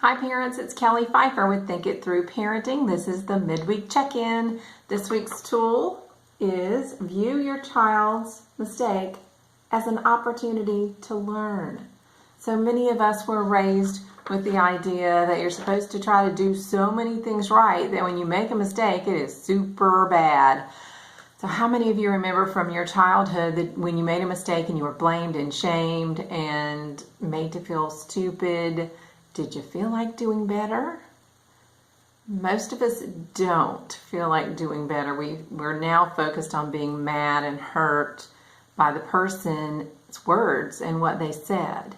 Hi parents, it's Kelly Pfeiffer with Think It Through Parenting. This is the midweek check-in. This week's tool is view your child's mistake as an opportunity to learn. So many of us were raised with the idea that you're supposed to try to do so many things right that when you make a mistake, it is super bad. So how many of you remember from your childhood that when you made a mistake and you were blamed and shamed and made to feel stupid? Did you feel like doing better? Most of us don't feel like doing better. We're now focused on being mad and hurt by the person's words and what they said.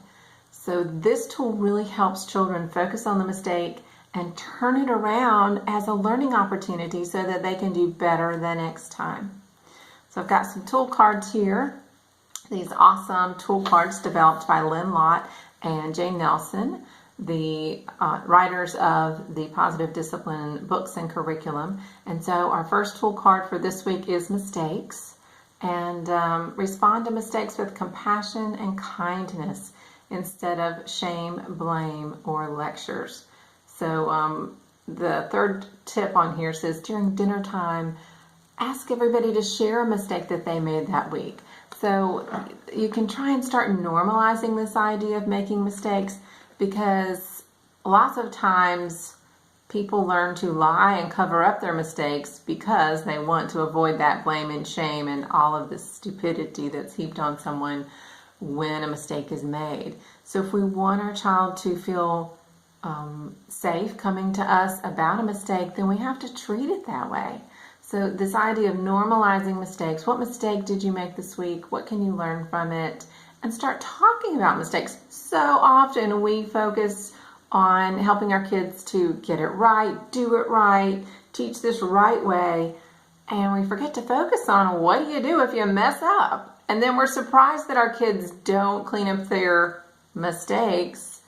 So this tool really helps children focus on the mistake and turn it around as a learning opportunity so that they can do better the next time. So I've got some tool cards here. These awesome tool cards developed by Lynn Lott and Jane Nelson, the writers of the Positive Discipline books and curriculum. And so our first tool card for this week is mistakes. And respond to mistakes with compassion and kindness instead of shame, blame, or lectures. So the third tip on here says during dinner time, ask everybody to share a mistake that they made that week. So you can try and start normalizing this idea of making mistakes, because lots of times people learn to lie and cover up their mistakes because they want to avoid that blame and shame and all of the stupidity that's heaped on someone when a mistake is made. So if we want our child to feel safe coming to us about a mistake, then we have to treat it that way. So this idea of normalizing mistakes, what mistake did you make this week? What can you learn from it? And start talking about mistakes. So often we focus on helping our kids to get it right, do it right, teach this right way, and we forget to focus on what do you do if you mess up? And then we're surprised that our kids don't clean up their mistakes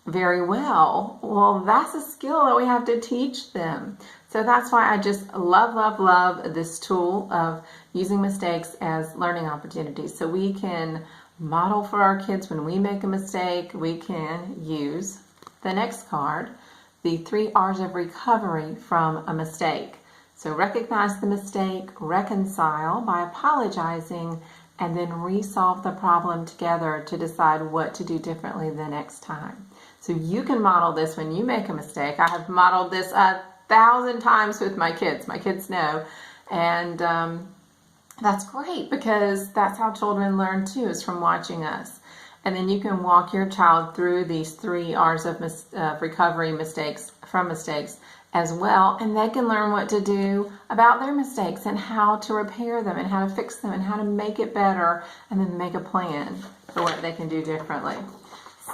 very well. Well, that's a skill that we have to teach them. So that's why I just love this tool of using mistakes as learning opportunities. So we can model for our kids when we make a mistake. We can use the next card, the 3 R's of recovery from a mistake. So recognize the mistake, reconcile by apologizing, and then resolve the problem together to decide what to do differently the next time. So you can model this when you make a mistake. I have modeled this 1,000 times with my kids. My kids know. And that's great, because that's how children learn too, is from watching us. And then you can walk your child through these 3 R's of recovery from mistakes as well, and they can learn what to do about their mistakes and how to repair them and how to fix them and how to make it better, and then make a plan for what they can do differently.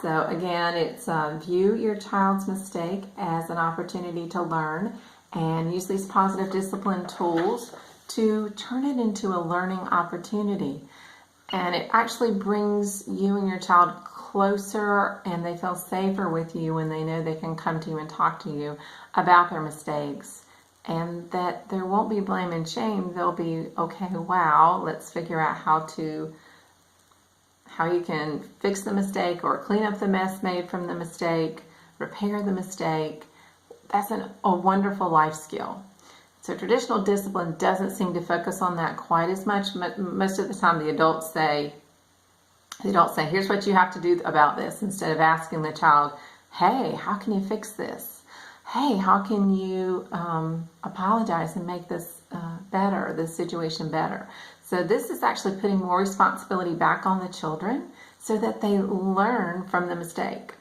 So again, it's view your child's mistake as an opportunity to learn, and use these positive discipline tools to turn it into a learning opportunity. And it actually brings you and your child closer, and they feel safer with you when they know they can come to you and talk to you about their mistakes, and that there won't be blame and shame. They'll be, okay, wow, let's figure out how you can fix the mistake or clean up the mess made from the mistake, repair the mistake. That's a wonderful life skill. So traditional discipline doesn't seem to focus on that quite as much. Most of the time the adults say, here's what you have to do about this, instead of asking the child, hey, how can you fix this? Hey, how can you apologize and make this better, this situation better? So this is actually putting more responsibility back on the children so that they learn from the mistake.